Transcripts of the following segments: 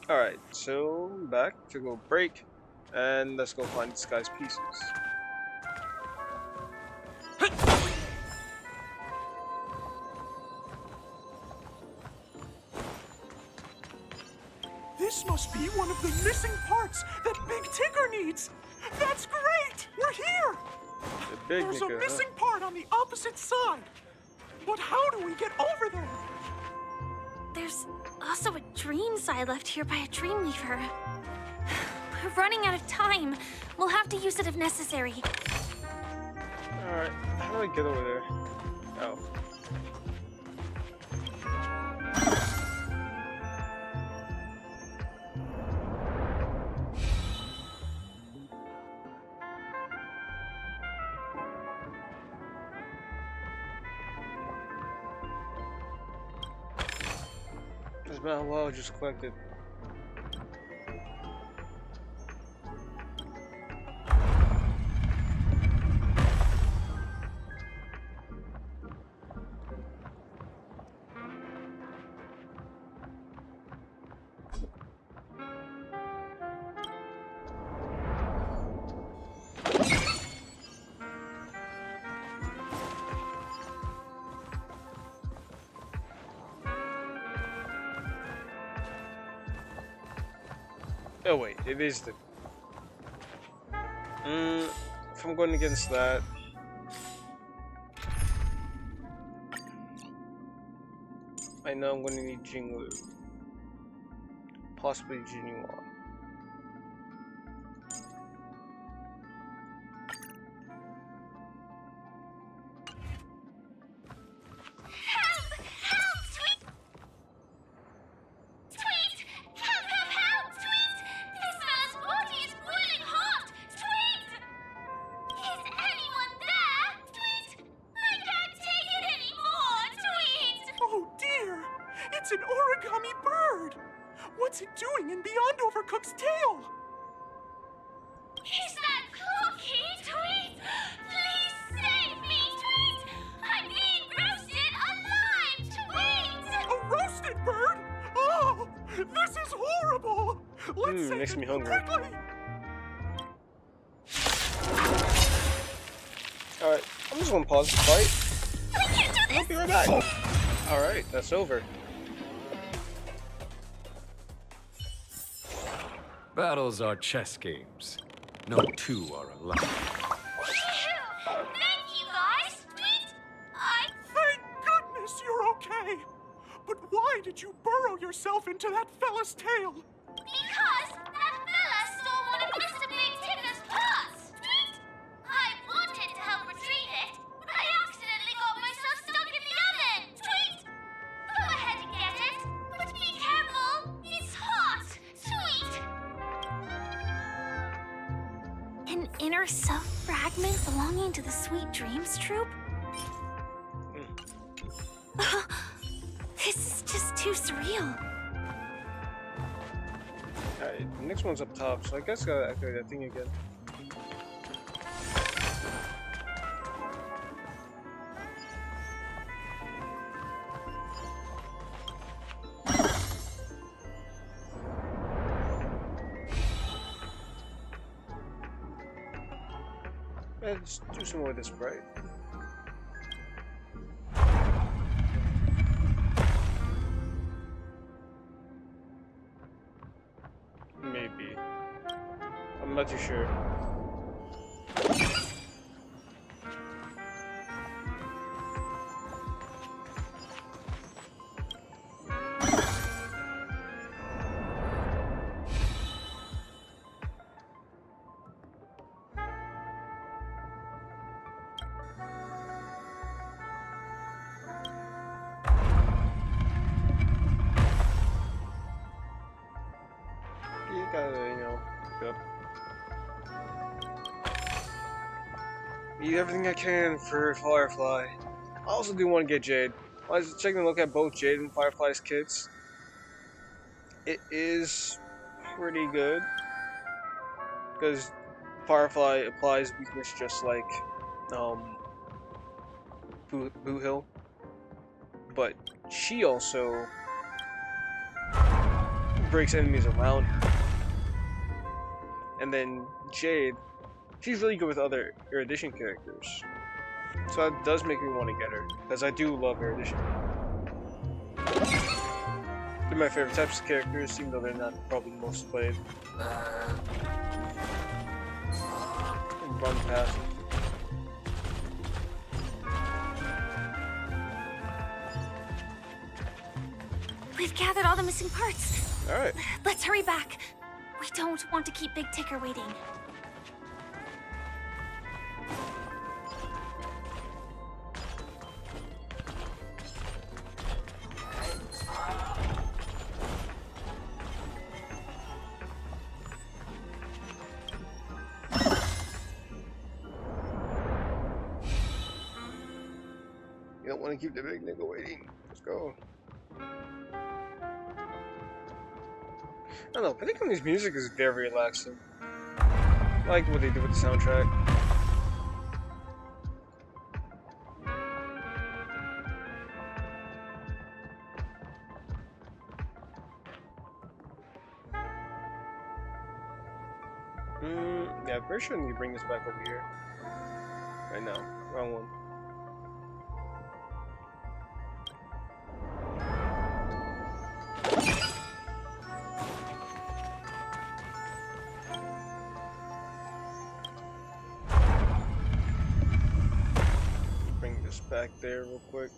Alright, so back to go break, and let's go find this guy's pieces. This must be one of the missing parts that Big Tigger needs. That's great! We're here! The big There's nigga, a missing part on the opposite side. But how do we get over there? There's also a dream side left here by a dream weaver. We're running out of time. We'll have to use it if necessary. Alright, how do I get over there? Oh. This mountain wall just collected. Oh wait, it is the... if I'm going against that... I know I'm going to need Jinglu. Possibly Jinyuan. Oh dear! It's an origami bird! What's it doing in beyond Overcook's tail? Is that Clocky, Tweet? Please save me, Tweet! I'm being roasted alive, Tweet! A roasted bird? Oh! This is horrible! Let's save makes it me hungry. quickly! Alright, I'm just gonna pause the fight. I can't do this! I'll be right back. Alright, that's over. Battles are chess games. No two are alike. Thank you, guys! Tweet! Thank goodness you're okay! But why did you burrow yourself into that fella's tail? Because that fella stole one of Mr. Big Tigger's pots, Tweet! I wanted to help retrieve it, but I accidentally got myself stuck in the oven, Tweet! Go ahead and get it, but be careful! It's hot, Tweet! An inner self fragment belonging to the Sweet Dreams troupe? This is just too surreal. Alright, the next one's up top, so I guess I gotta activate that thing again. Let's do some more of this, right? Maybe. I'm not too sure. You gotta, you know, go. Eat everything I can for Firefly. I also do want to get Jade. I was taking a look at both Jade and Firefly's kits. It is pretty good. Because Firefly applies weakness just like Boo Hill. But she also breaks enemies around her. And then Jade, she's really good with other Erudition characters. So that does make me want to get her, because I do love Erudition. They're my favorite types of characters, even though they're not probably the most played. Run past. We've gathered all the missing parts. Alright. Let's hurry back. We don't want to keep Big Ticker waiting. You don't want to keep the big nigga waiting. Let's go. I don't know, Penacony's music is very relaxing. I like what they do with the soundtrack. Yeah, I'm pretty sure I need to bring this back over here. Right now. Wrong one. Bring this back there real quick.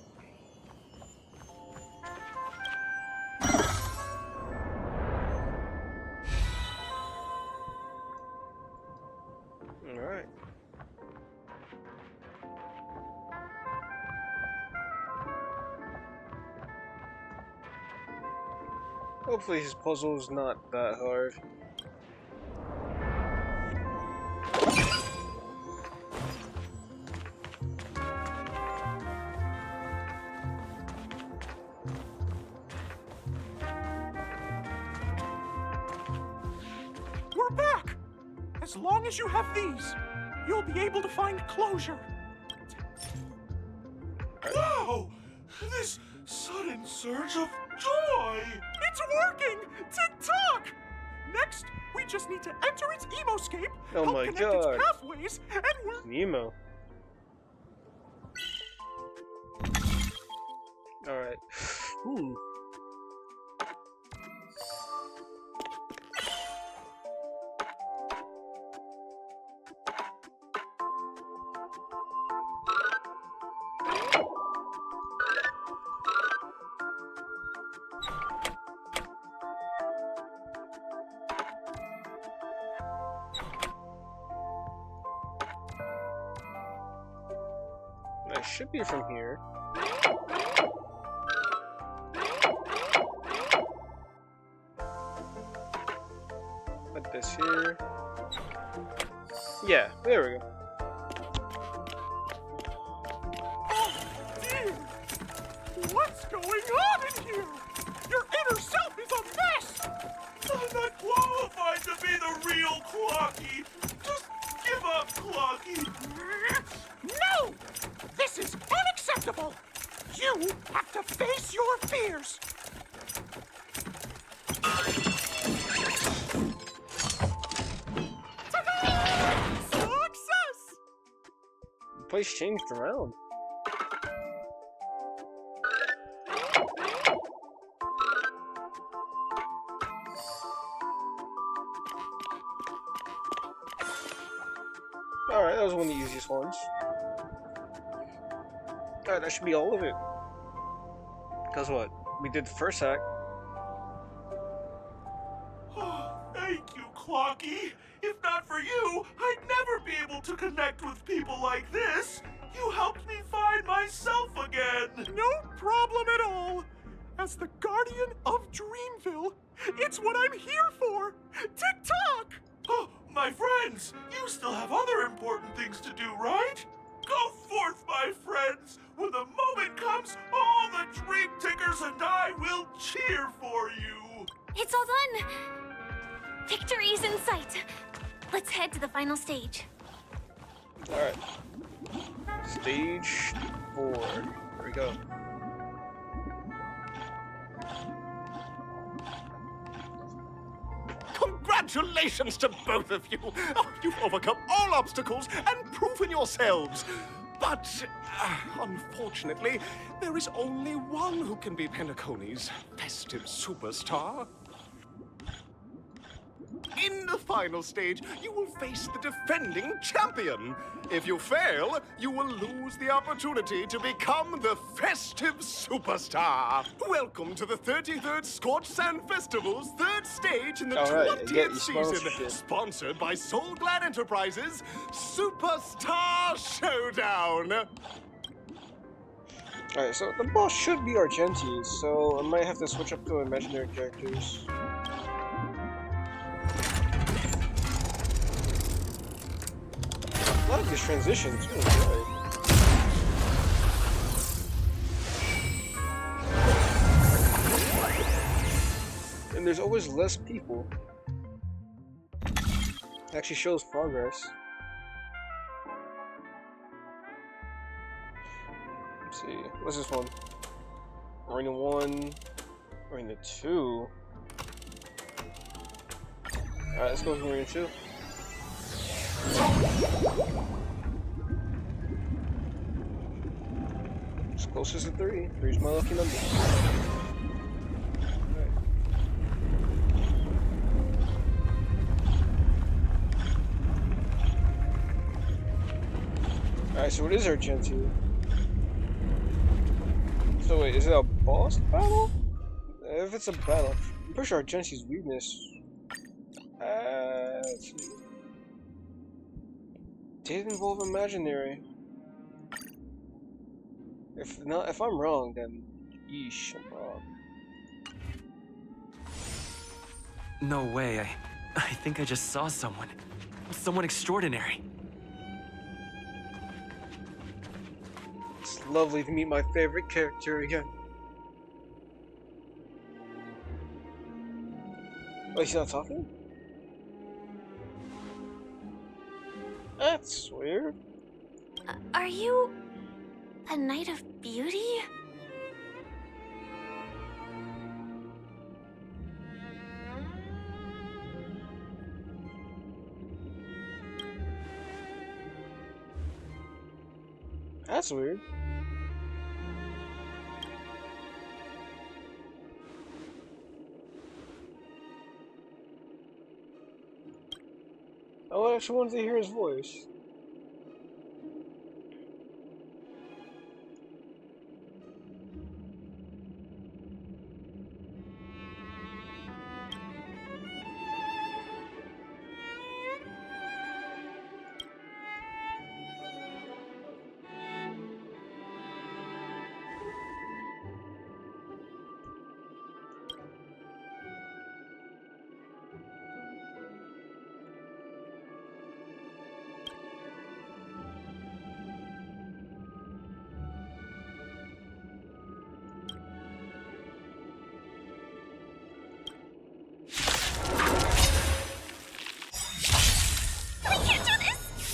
Alright. Hopefully his puzzle's not that hard. We're back! As long as you have these, you'll be able to find closure. Wow! This sudden surge of joy! It's working! Tick-tock! Next, we just need to enter its emoscape, Oh help my connect God. its pathways, and we're... Nemo. Alright. Ooh. I should be from here. Put this here. Yeah, there we go. Oh, dear! What's going on in here? Your inner self is a mess! I'm not qualified to be the real Clocky! Just give up, Clocky! No! This is unacceptable! You have to face your fears! Ta-da! Success! The place changed around. Alright, that was one of the easiest ones. Alright, that should be all of it. Cause what? We did the first hack. Oh, thank you, Clocky. If not for you, I'd never be able to connect with people like this. You helped me find myself again. No problem at all. As the guardian of Dreamville, it's what I'm here for. Tick-tock! Oh, my friends, you still have other important things to do, right? Go forth, my friends. When the moment comes, all the Dream Tickers and I will cheer for you. It's all done. Victory's in sight. Let's head to the final stage. Alright. Stage 4. Here we go. Congratulations to both of you! Oh, you've overcome all obstacles and proven yourselves. But, unfortunately, there is only one who can be Penacony's festive superstar. In the final stage, you will face the defending champion. If you fail, you will lose the opportunity to become the festive superstar. Welcome to the 33rd Scorched Sand Festival's third stage in the 20th season. Sponsored by Soul Glad Enterprises, Superstar Showdown. Alright, so the boss should be Argenti, so I might have to switch up to imaginary characters. I like these transitions, really good. And there's always less people. It actually shows progress. Let's see, what's this one? Arena 1, Arena 2. Alright, let's go with Arena 2. It's closest to 3. 3's my lucky number. Alright, so what is Argenti? So wait, is it a boss battle? If it's a battle, I'm pretty sure Argenti's weakness. Let's see. Did involve imaginary. If not, if I'm wrong, then yeesh, I'm wrong. No way, I think I just saw someone. Someone extraordinary. It's lovely to meet my favorite character again. Oh, he's not talking? That's weird. Are you a Knight of Beauty? That's weird. Oh, I actually wanted to hear his voice.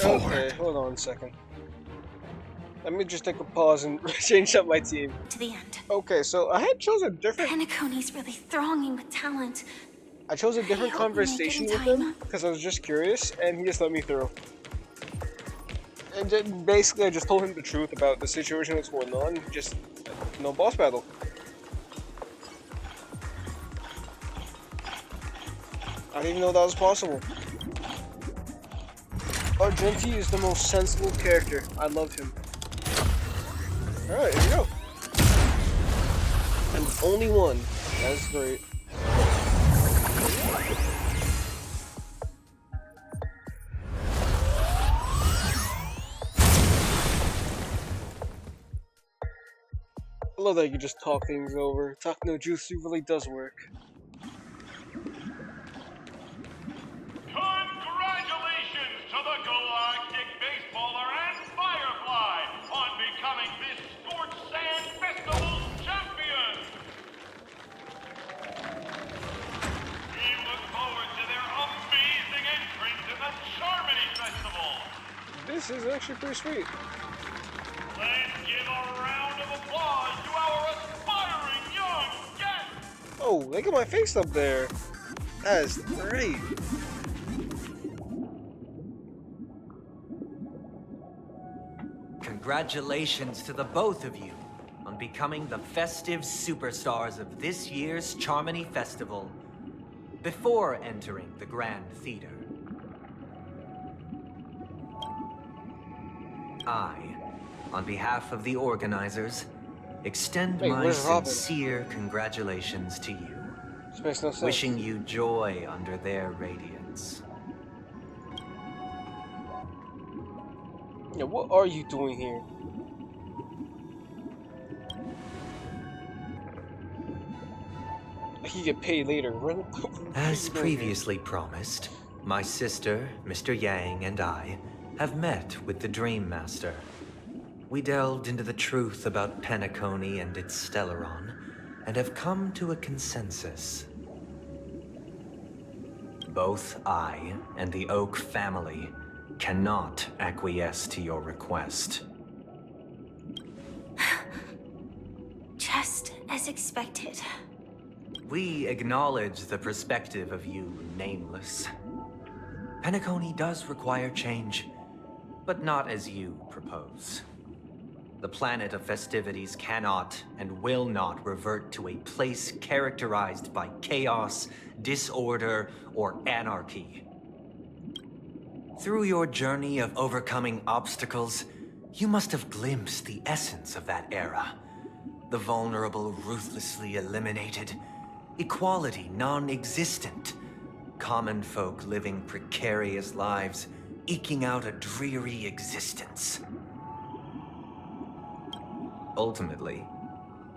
Okay, hold on a second. Let me just take a pause and change up my team. To the end. Okay, so I had chose a different. Penacony's really thronging with talent. I chose a different I hope we make it conversation in with time. him because I was just curious, and he just let me through. And then basically, I just told him the truth about the situation that's going on. Just no boss battle. I didn't even know that was possible. Argenti is the most sensible character. I love him. Alright, here we go. And only one. That's great. I love that you can just talk things over. Talk no jutsu really does work. Congratulations to the Galactic Baseballer and Firefly on becoming this Scorched Sand Festival's champion! We look forward to their amazing entrance in the Charmony Festival! This is actually pretty sweet. Let's give a round of applause to our aspiring young guest! Oh, look at my face up there. That is great. Congratulations to the both of you on becoming the festive superstars of this year's Charmony Festival before entering the Grand Theater. I, on behalf of the organizers, extend Wait, my where's Robin? sincere congratulations to you, This makes no sense. wishing you joy under their radiance. Yeah, what are you doing here? I can get paid later. What are As you doing previously promised, my sister, Mr. Yang, and I have met with the Dream Master. We delved into the truth about Penacony and its Stellaron, and have come to a consensus. Both I and the Oak family cannot acquiesce to your request. Just as expected. We acknowledge the perspective of you, Nameless. Penacony does require change, but not as you propose. The planet of festivities cannot and will not revert to a place characterized by chaos, disorder, or anarchy. Through your journey of overcoming obstacles, you must have glimpsed the essence of that era. The vulnerable ruthlessly eliminated, equality non-existent, common folk living precarious lives, eking out a dreary existence. Ultimately,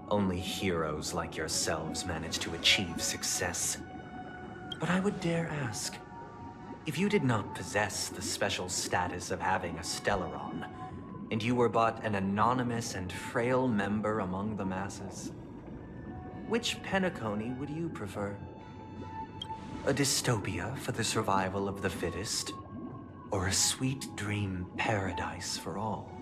only heroes like yourselves manage to achieve success. But I would dare ask, if you did not possess the special status of having a Stellaron, and you were but an anonymous and frail member among the masses, which Penacony would you prefer? A dystopia for the survival of the fittest, or a sweet dream paradise for all?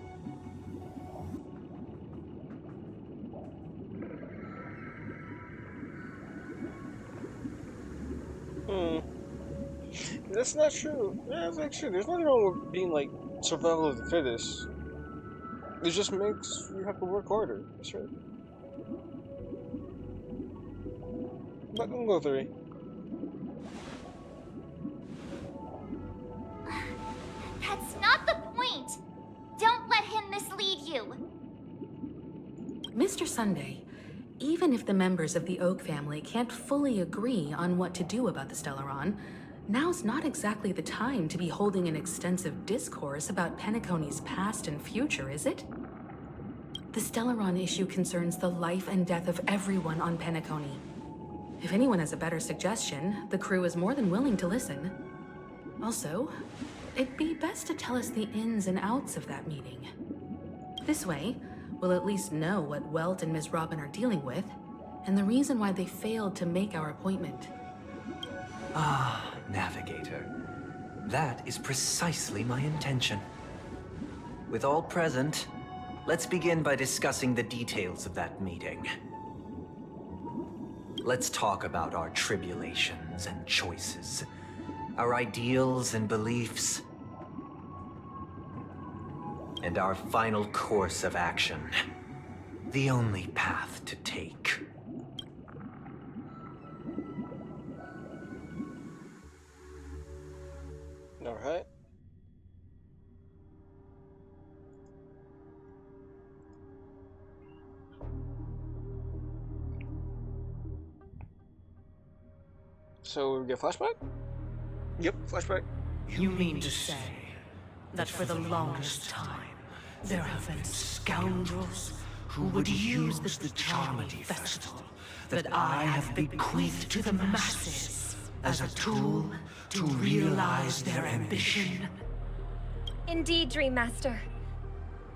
That's not true. Yeah, that's actually there's nothing wrong with being like survival of the fittest. It just makes you have to work harder. That's right. But I'm gonna go 3. That's not the point. Don't let him mislead you. Mr. Sunday, even if the members of the Oak family can't fully agree on what to do about the Stellaron, now's not exactly the time to be holding an extensive discourse about Penacony's past and future, is it? The Stellaron issue concerns the life and death of everyone on Penacony. If anyone has a better suggestion, the crew is more than willing to listen. Also, it'd be best to tell us the ins and outs of that meeting. This way, we'll at least know what Welt and Ms. Robin are dealing with, and the reason why they failed to make our appointment. Ah, Navigator. That is precisely my intention. With all present, let's begin by discussing the details of that meeting. Let's talk about our tribulations and choices, our ideals and beliefs, and our final course of action. The only path to take. Alright. So we get flashback? Yep, flashback. You mean to say that for the longest time, there have been scoundrels who would use the Charmony Festival that I have bequeathed to the masses as a tool to realize their ambition? Indeed, Dream Master.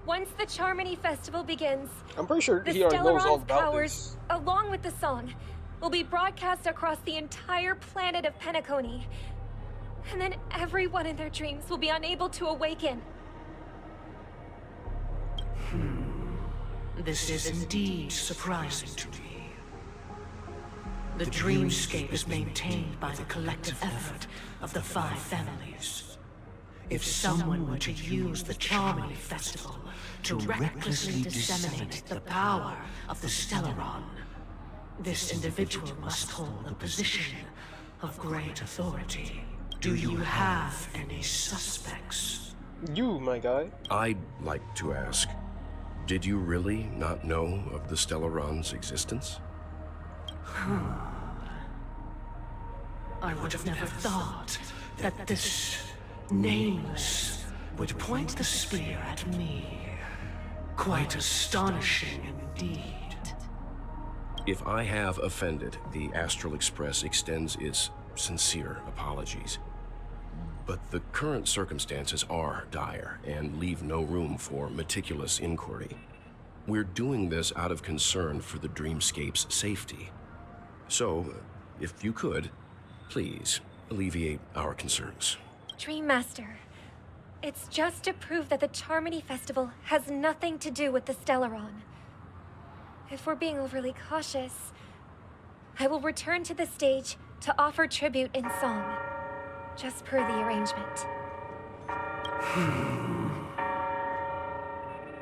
Once the Charmony Festival begins, I'm pretty sure the he already knows all Stellaron's about powers, this. along with the song, will be broadcast across the entire planet of Penacony. And then everyone in their dreams will be unable to awaken. This is indeed surprising to me. The dreamscape is maintained by the collective effort of the 5 families. If someone were to use the Charmony Festival to recklessly disseminate the power of the Stellaron, this individual must hold a position of great authority. Do you have any suspects? You, my guy. I'd like to ask, did you really not know of the Stellaron's existence? I would have never thought that this Nameless would point the spear at me. Quite astonishing indeed. If I have offended, the Astral Express extends its sincere apologies. But the current circumstances are dire and leave no room for meticulous inquiry. We're doing this out of concern for the Dreamscape's safety. So, if you could, please alleviate our concerns. Dream Master, it's just to prove that the Charmony Festival has nothing to do with the Stellaron. If we're being overly cautious, I will return to the stage to offer tribute in song, just per the arrangement.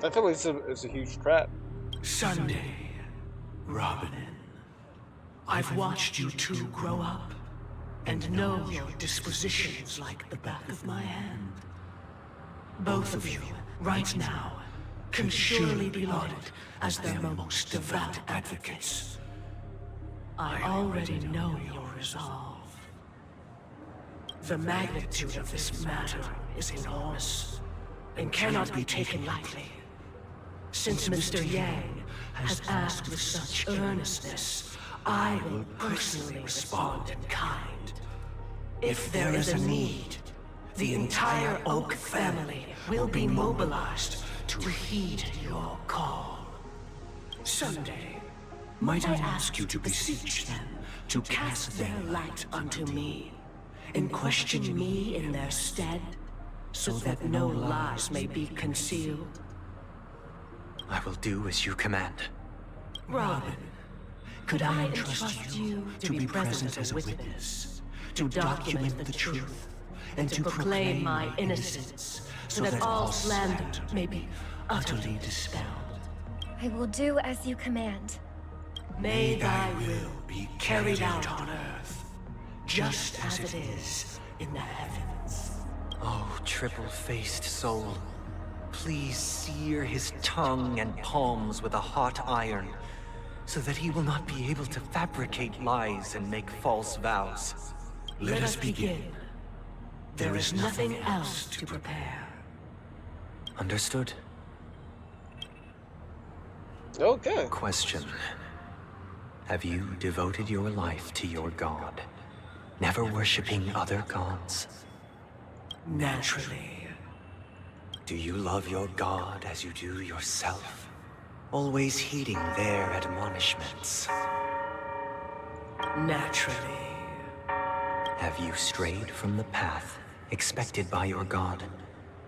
I feel like it's a huge trap. Sunday, Robin, I've watched you two grow up and know your dispositions like the back of my hand. Both of you, right now, can surely be lauded as their most devout advocates. I already know your resolve. The magnitude of this matter is enormous and cannot be taken lightly. Since Mr. Yang has asked with such earnestness, I will personally respond in kind. If there is a need, the entire Oak family will be mobilized to heed your call. Sunday, might I ask you to beseech them to cast their light unto me, and question me in their stead, so that no lies may be concealed? I will do as you command. Robin, could I entrust you to be present as a witness, to document the truth, and to proclaim my innocence, so that all slander may be utterly dispelled? I will do as you command. May thy will be carried out on earth, just as it is in the heavens. Oh, triple-faced soul, please sear his tongue and palms with a hot iron, so that he will not be able to fabricate lies and make false vows. Let us begin. There is nothing else to prepare. Understood? Okay. Question. Have you devoted your life to your god, never worshipping other gods? Naturally. Do you love your god as you do yourself, always heeding their admonishments? Naturally. Have you strayed from the path expected by your god,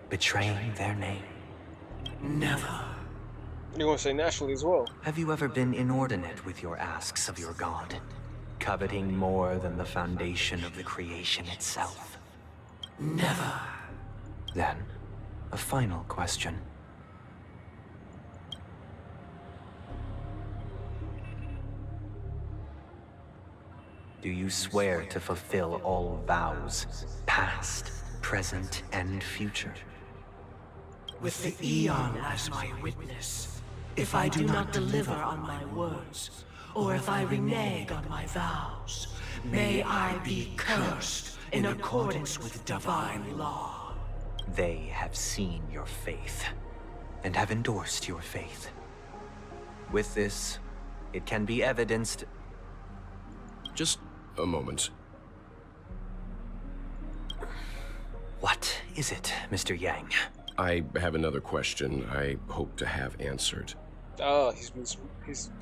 betraying their name? Never. You're gonna say naturally as well. Have you ever been inordinate with your asks of your god, coveting more than the foundation of the creation itself? Never. Then, a final question. Do you swear to fulfill all vows, past, present, and future? With the Eon as my witness, if I do not deliver on my words, or if I renege on my vows, may I be cursed in accordance with divine law. They have seen your faith, and have endorsed your faith. With this, it can be evidenced... Just a moment. What is it, Mr. Yang? I have another question I hope to have answered. He's being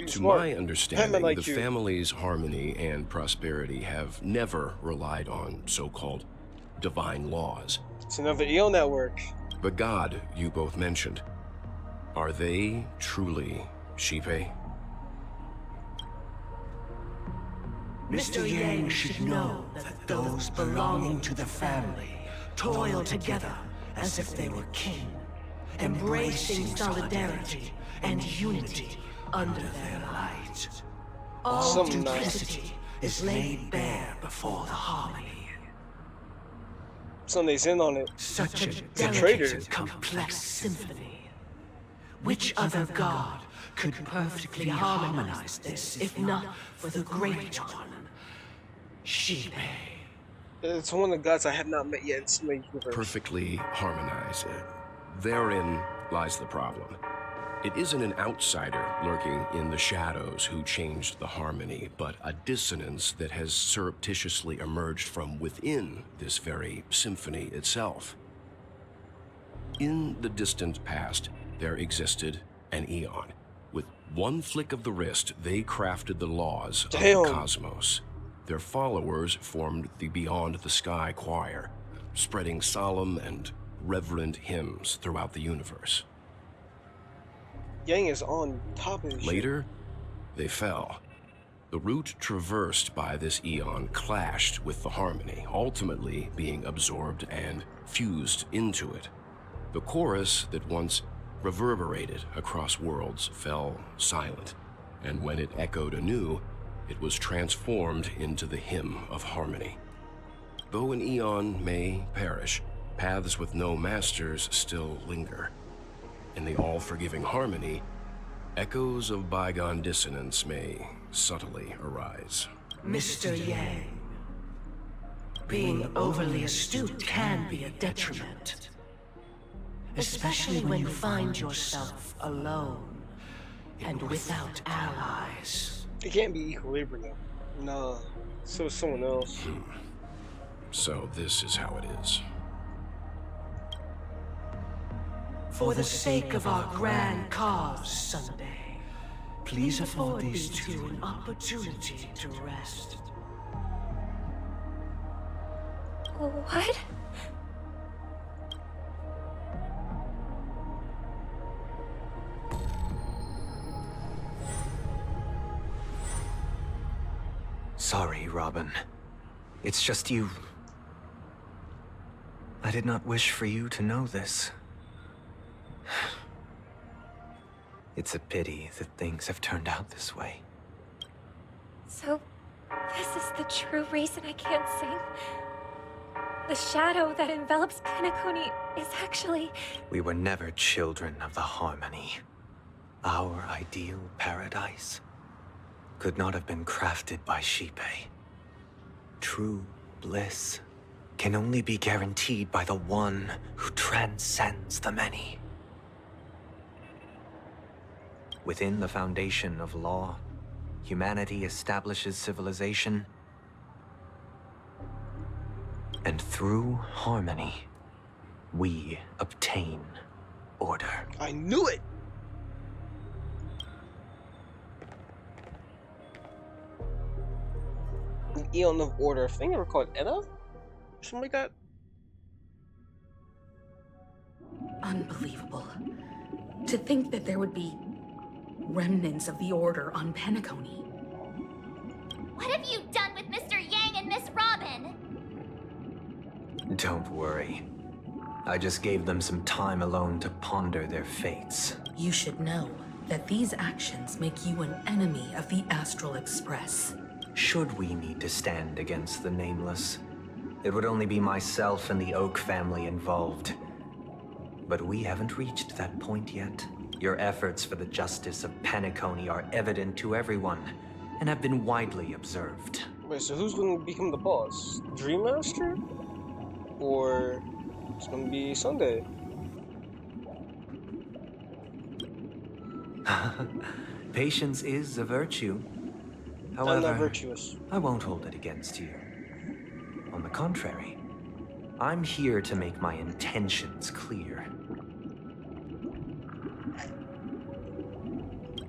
To smart. my understanding, like the you. family's harmony and prosperity have never relied on so-called divine laws. It's another EO network. The god you both mentioned, are they truly Shipe? Mr. Yang should know that those belonging to the family toil together as if they were kin, embracing solidarity and unity under their light. All Something duplicity is laid bare before the harmony. Sunday's in on it. Such a traitor. delicate and complex symphony. Which other god could perfectly harmonize this, if not for the great one, Shipe? It's one of the gods I have not met yet in Cinematic Universe. Perfectly harmonized. Therein lies the problem. It isn't an outsider lurking in the shadows who changed the harmony, but a dissonance that has surreptitiously emerged from within this very symphony itself. In the distant past, there existed an eon. With one flick of the wrist, they crafted the laws of the cosmos. Their followers formed the Beyond the Sky Choir, spreading solemn and reverent hymns throughout the universe. Yang is on top of this shit. Later, they fell. The route traversed by this eon clashed with the harmony, ultimately being absorbed and fused into it. The chorus that once reverberated across worlds fell silent, and when it echoed anew, it was transformed into the hymn of harmony. Though an eon may perish, paths with no masters still linger. In the all-forgiving harmony, echoes of bygone dissonance may subtly arise. Mr. Yang, being overly astute can be a detriment. Especially when you find yourself alone and without allies. It can't be Equilibrium. Nah. So is someone else. So this is how it is. For the sake of our grand cause, Sunday, please afford these two an opportunity to rest. What? Sorry, Robin. It's just you. I did not wish for you to know this. It's a pity that things have turned out this way. So, this is the true reason I can't sing? The shadow that envelops Penacony is actually... We were never children of the harmony. Our ideal paradise could not have been crafted by Shipe. True bliss can only be guaranteed by the one who transcends the many. Within the foundation of law, humanity establishes civilization, and through harmony, we obtain order. I knew it! An Eon of Order. I think they were called Edda? Something like that? Unbelievable. To think that there would be remnants of the Order on Penacony. What have you done with Mr. Yang and Miss Robin? Don't worry. I just gave them some time alone to ponder their fates. You should know that these actions make you an enemy of the Astral Express. Should we need to stand against the Nameless, it would only be myself and the Oak family involved. But we haven't reached that point yet. Your efforts for the justice of Penacony are evident to everyone, and have been widely observed. Wait, so who's gonna become the boss? Dream Master? Or it's gonna be Sunday? Patience is a virtue. I'm not However, virtuous. I won't hold it against you. On the contrary, I'm here to make my intentions clear.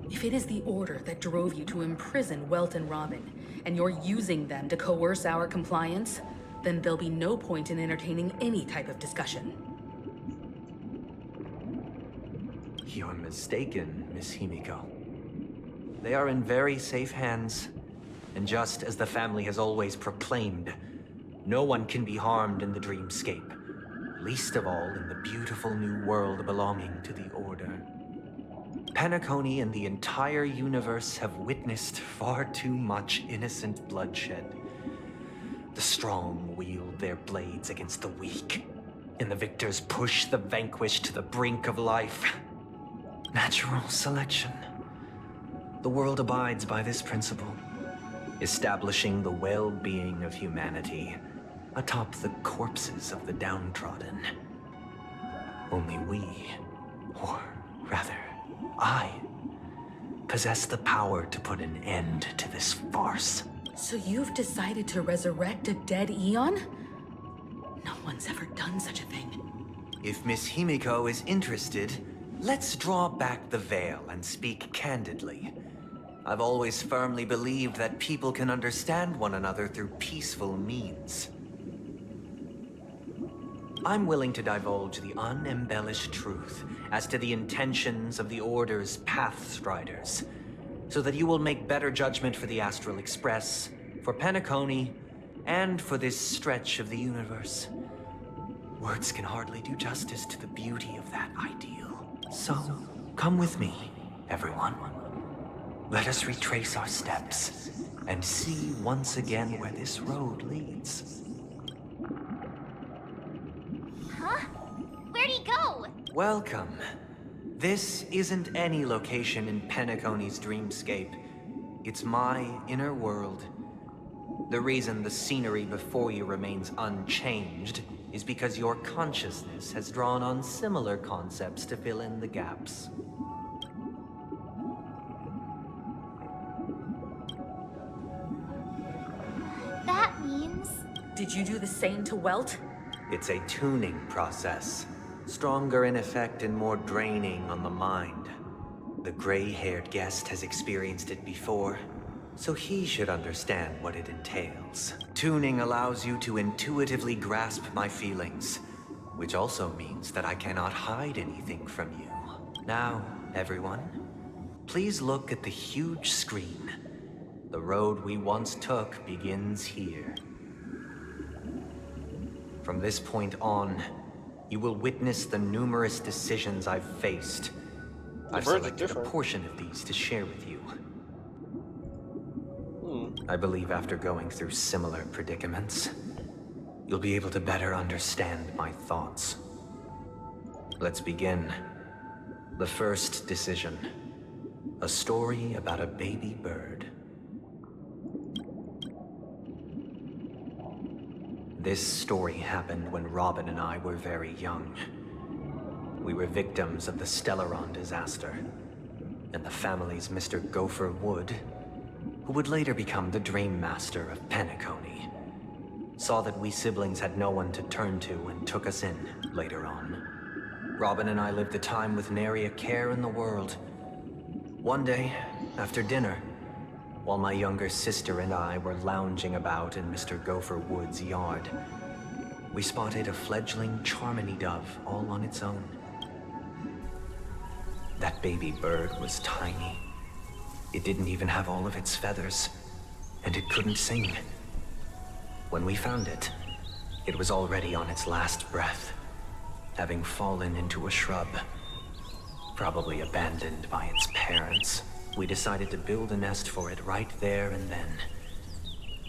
If it is the Order that drove you to imprison Welt and Robin, and you're using them to coerce our compliance, then there'll be no point in entertaining any type of discussion. You're mistaken, Miss Himiko. They are in very safe hands, And just as the family has always proclaimed, no one can be harmed in the dreamscape, least of all in the beautiful new world belonging to the Order. Penacony and the entire universe have witnessed far too much innocent bloodshed. The strong wield their blades against the weak, and the victors push the vanquished to the brink of life. Natural selection. The world abides by this principle, establishing the well-being of humanity atop the corpses of the downtrodden. Only we, or rather, I, possess the power to put an end to this farce. So you've decided to resurrect a dead Eon? No one's ever done such a thing. If Miss Himiko is interested, let's draw back the veil and speak candidly. I've always firmly believed that people can understand one another through peaceful means. I'm willing to divulge the unembellished truth as to the intentions of the Order's Pathstriders, so that you will make better judgment for the Astral Express, for Penacony, and for this stretch of the universe. Words can hardly do justice to the beauty of that ideal. So, come with me, everyone. Let us retrace our steps and see once again where this road leads. Huh? Where'd he go? Welcome. This isn't any location in Penacony's dreamscape. It's my inner world. The reason the scenery before you remains unchanged is because your consciousness has drawn on similar concepts to fill in the gaps. That means... Did you do the same to Welt? It's a tuning process. Stronger in effect and more draining on the mind. The gray-haired guest has experienced it before, so he should understand what it entails. Tuning allows you to intuitively grasp my feelings, which also means that I cannot hide anything from you. Now, everyone, please look at the huge screen. The road we once took begins here. From this point on, you will witness the numerous decisions I've faced. I've selected a portion of these to share with you. I believe after going through similar predicaments, you'll be able to better understand my thoughts. Let's begin. The first decision. A story about a baby bird. This story happened when Robin and I were very young. We were victims of the Stellaron disaster, and the family's Mr. Gopher Wood, who would later become the Dream Master of Penacony, saw that we siblings had no one to turn to and took us in later on. Robin and I lived a time with nary a care in the world. One day, after dinner, while my younger sister and I were lounging about in Mr. Gopher Wood's yard, we spotted a fledgling Charmony dove all on its own. That baby bird was tiny. It didn't even have all of its feathers, and it couldn't sing. When we found it, it was already on its last breath, having fallen into a shrub, probably abandoned by its parents. We decided to build a nest for it right there and then.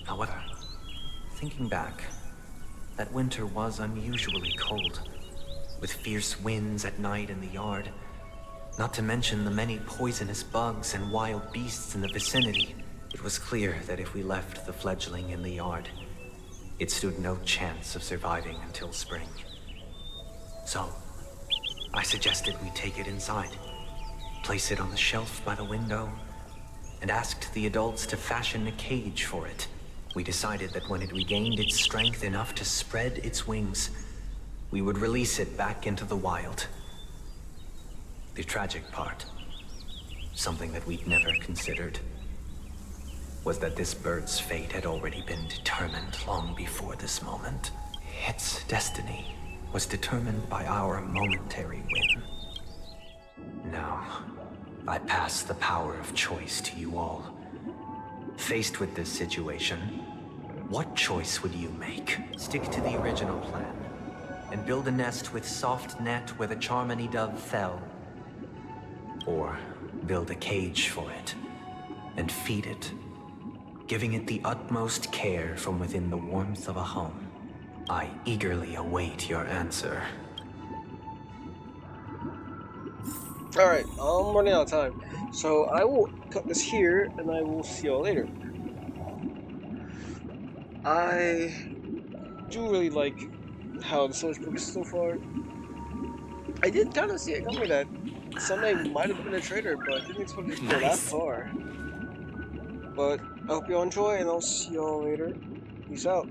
However, thinking back, that winter was unusually cold, with fierce winds at night in the yard, not to mention the many poisonous bugs and wild beasts in the vicinity. It was clear that if we left the fledgling in the yard, it stood no chance of surviving until spring. So, I suggested we take it inside, place it on the shelf by the window, and asked the adults to fashion a cage for it. We decided that when it regained its strength enough to spread its wings, we would release it back into the wild. The tragic part, something that we'd never considered, was that this bird's fate had already been determined long before this moment. Its destiny was determined by our momentary whim. Now, I pass the power of choice to you all. Faced with this situation, what choice would you make? Stick to the original plan and build a nest with soft net where the Charmony dove fell? Or build a cage for it and feed it, giving it the utmost care from within the warmth of a home? I eagerly await your answer. Alright, I'm running out of time. So I will cut this here, and I will see y'all later. I do really like how the story's progressed so far. I did kind of see it coming that Sunday might have been a traitor, but I didn't expect it to go that far. But I hope y'all enjoy, and I'll see y'all later. Peace out.